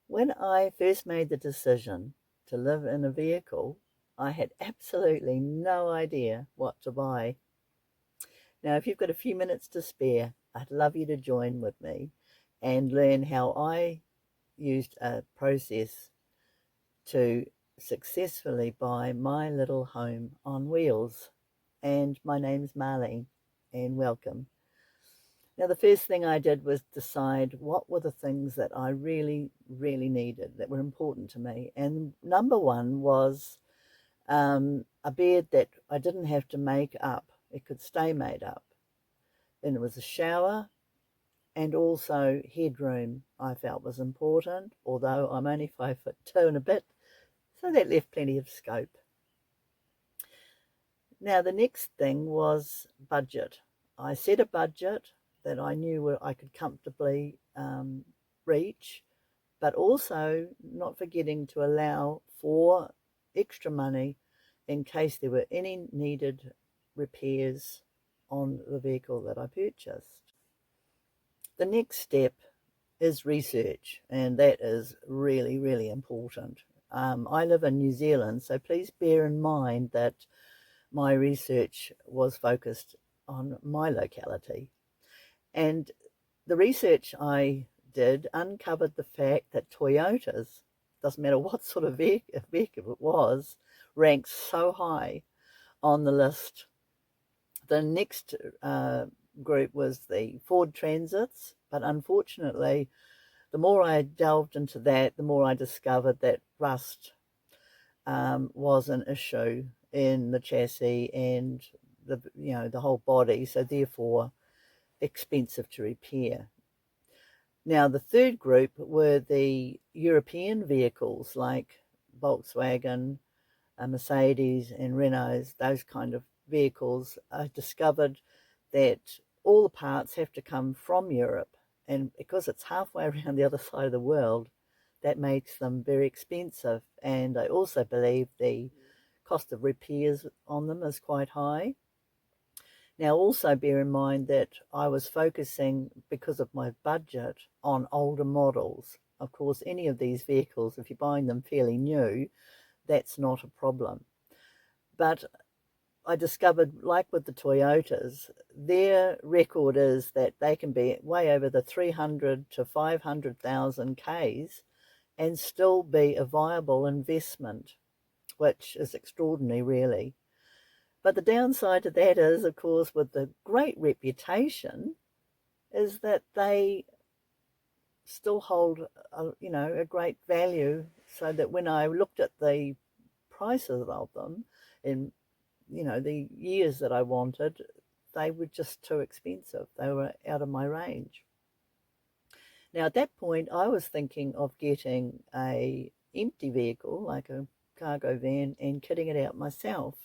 When I first made the decision to live in a vehicle, I had absolutely no idea what to buy. Now, if you've got a few minutes to spare, I'd love you to join with me and learn how I used a process to successfully buy my little home on wheels. And my name's Marlene, and welcome. Now, the first thing I did was decide what were the things that I really, really needed that were important to me. And number one was a bed that I didn't have to make up, it could stay made up. Then it was a shower, and also headroom I felt was important, although I'm only 5'2" and a bit, so that left plenty of scope. Now, the next thing was budget. I set a budget that I knew I could comfortably reach, but also not forgetting to allow for extra money in case there were any needed repairs on the vehicle that I purchased. The next step is research, and that is really, really important. I live in New Zealand, so please bear in mind that my research was focused on my locality. And the research I did uncovered the fact that Toyotas, doesn't matter what sort of vehicle it was, ranked so high on the list. The next group was the Ford Transits, but unfortunately, the more I delved into that, the more I discovered that rust was an issue in the chassis and the whole body, so therefore expensive to repair. Now, the third group were the European vehicles like Volkswagen, Mercedes and Renaults, those kind of vehicles. I discovered that all the parts have to come from Europe, and because it's halfway around the other side of the world, that makes them very expensive. And I also believe the cost of repairs on them is quite high. Now, also bear in mind that I was focusing, because of my budget, on older models. Of course, any of these vehicles, if you're buying them fairly new, that's not a problem. But I discovered, like with the Toyotas, their record is that they can be way over the 300 to 500,000 Ks and still be a viable investment, which is extraordinary, really. But the downside to that is, of course, with the great reputation, is that they still hold a great value, so that when I looked at the prices of them in the years that I wanted, they were just too expensive. They were out of my range. Now, at that point, I was thinking of getting a empty vehicle, like a cargo van, and kitting it out myself.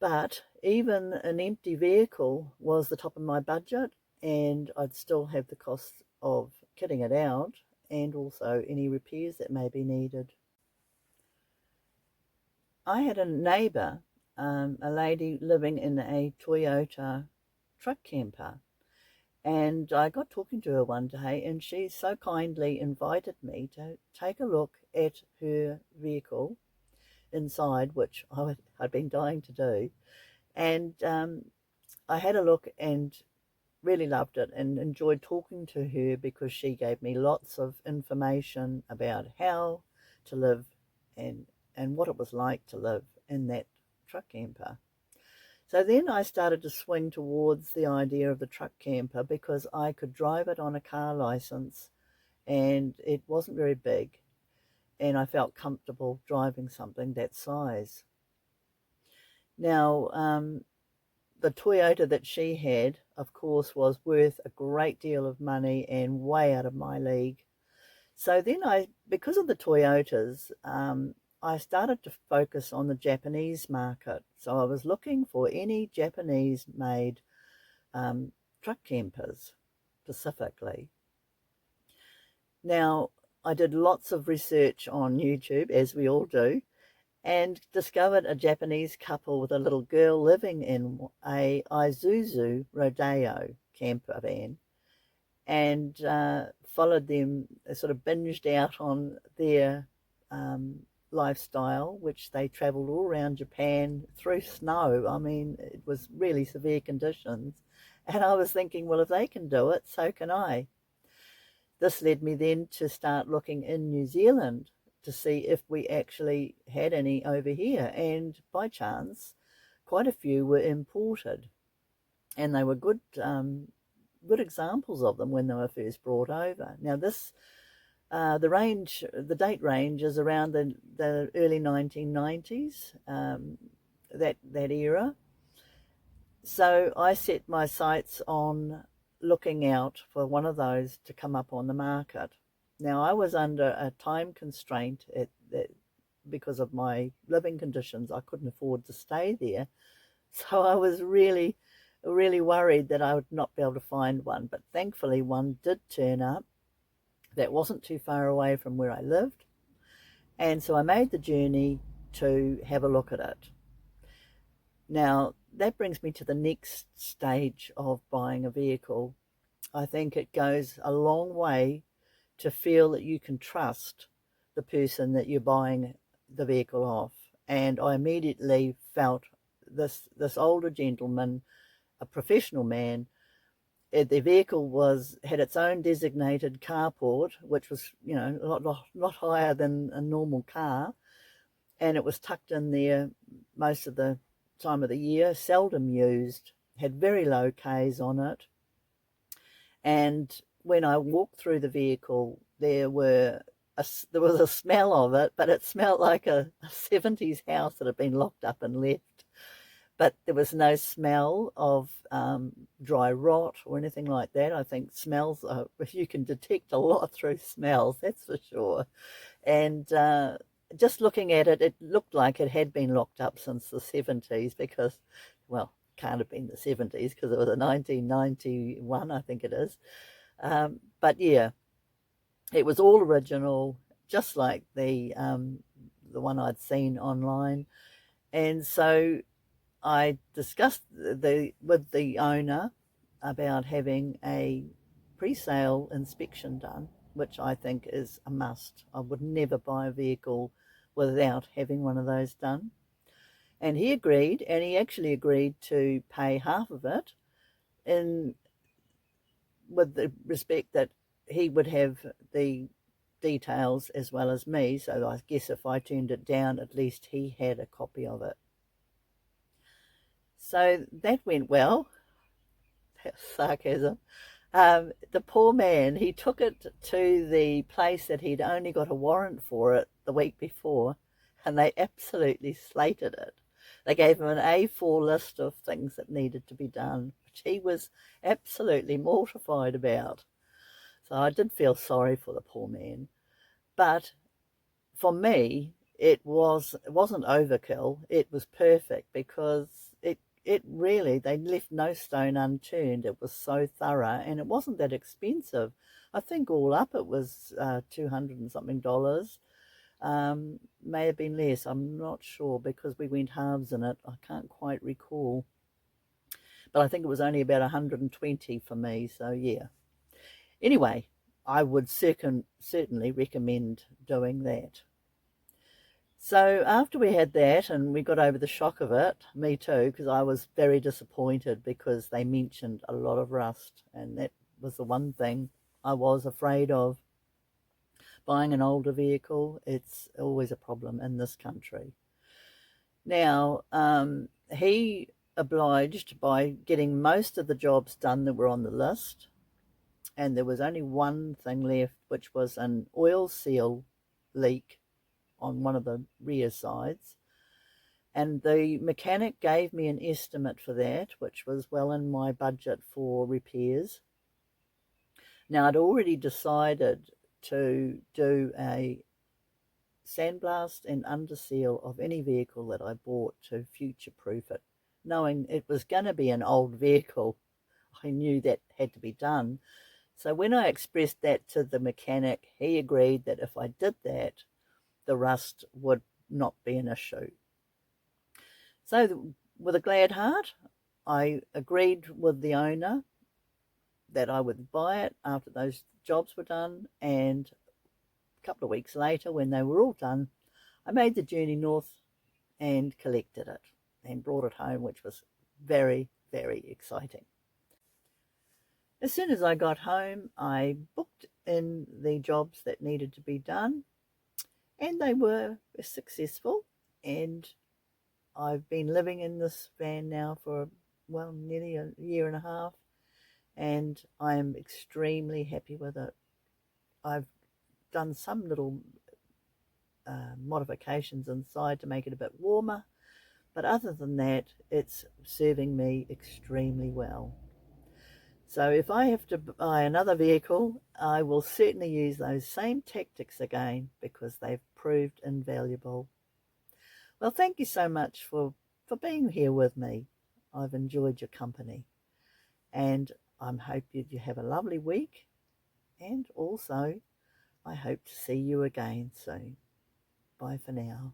But even an empty vehicle was the top of my budget, and I'd still have the cost of kitting it out and also any repairs that may be needed. I had a neighbour, a lady living in a Toyota truck camper, and I got talking to her one day, and she so kindly invited me to take a look at her vehicle inside, which I'd been dying to do. And I had a look and really loved it and enjoyed talking to her, because she gave me lots of information about how to live and what it was like to live in that truck camper. So then I started to swing towards the idea of the truck camper, because I could drive it on a car license and it wasn't very big, and I felt comfortable driving something that size. Now, the Toyota that she had, of course, was worth a great deal of money and way out of my league. So then because of the Toyotas, I started to focus on the Japanese market. So I was looking for any Japanese-made truck campers specifically. Now, I did lots of research on YouTube, as we all do, and discovered a Japanese couple with a little girl living in a Isuzu Rodeo camper van. and followed them, sort of binged out on their um, lifestyle, which they travelled all around Japan through snow. I mean, it was really severe conditions. And I was thinking, well, if they can do it, so can I. This led me then to start looking in New Zealand to see if we actually had any over here. And by chance, quite a few were imported. And they were good examples of them when they were first brought over. Now, the date range is around the early 1990s, that era. So I set my sights on looking out for one of those to come up on the market. Now, I was under a time constraint because of my living conditions. I couldn't afford to stay there. So I was really, really worried that I would not be able to find one. But thankfully, one did turn up that wasn't too far away from where I lived. And so I made the journey to have a look at it. Now, that brings me to the next stage of buying a vehicle. I think it goes a long way to feel that you can trust the person that you're buying the vehicle off. And I immediately felt this older gentleman, a professional man. The vehicle had its own designated carport, which was, a lot higher than a normal car, and it was tucked in there most of the time of the year, seldom used, had very low Ks on it. And when I walked through the vehicle, there was a smell of it, but it smelled like a 70s house that had been locked up and left. But there was no smell of dry rot or anything like that. I think smells, you can detect a lot through smells, that's for sure. And just looking at it, it looked like it had been locked up since the 70s because, well, can't have been the 70s because it was a 1991, I think it is. But yeah, it was all original, just like the one I'd seen online. And so I discussed with the owner about having a pre-sale inspection done, which I think is a must. I would never buy a vehicle without having one of those done. And he agreed, and he actually agreed to pay half of it with the respect that he would have the details as well as me. So I guess if I turned it down, at least he had a copy of it. So that went well. Sarcasm. The poor man, he took it to the place that he'd only got a warrant for it the week before, and they absolutely slated it. They gave him an A4 list of things that needed to be done, which he was absolutely mortified about. So I did feel sorry for the poor man. But for me, it wasn't overkill. It was perfect because it really, they left no stone unturned. It was so thorough, and it wasn't that expensive. I think all up it was $200 and something. May have been less, I'm not sure, because we went halves in it. I can't quite recall. But I think it was only about 120 for me, so yeah. Anyway, I would certainly recommend doing that. So after we had that and we got over the shock of it, me too, because I was very disappointed because they mentioned a lot of rust, and that was the one thing I was afraid of. Buying an older vehicle, it's always a problem in this country. Now, he obliged by getting most of the jobs done that were on the list, and there was only one thing left, which was an oil seal leak on one of the rear sides. And the mechanic gave me an estimate for that, which was well in my budget for repairs. Now, I'd already decided to do a sandblast and underseal of any vehicle that I bought to future-proof it. Knowing it was going to be an old vehicle, I knew that had to be done. So when I expressed that to the mechanic, he agreed that if I did that, the rust would not be an issue. So with a glad heart, I agreed with the owner that I would buy it after those jobs were done, and a couple of weeks later, when they were all done, I made the journey north and collected it and brought it home, which was very, very exciting. As soon as I got home, I booked in the jobs that needed to be done, and they were successful. And I've been living in this van now for, well, nearly a year and a half, and I am extremely happy with it. I've done some little modifications inside to make it a bit warmer, but other than that, it's serving me extremely well. So if I have to buy another vehicle, I will certainly use those same tactics again because they've proved invaluable. Well, thank you so much for being here with me. I've enjoyed your company, and I hope you have a lovely week, and also I hope to see you again soon. Bye for now.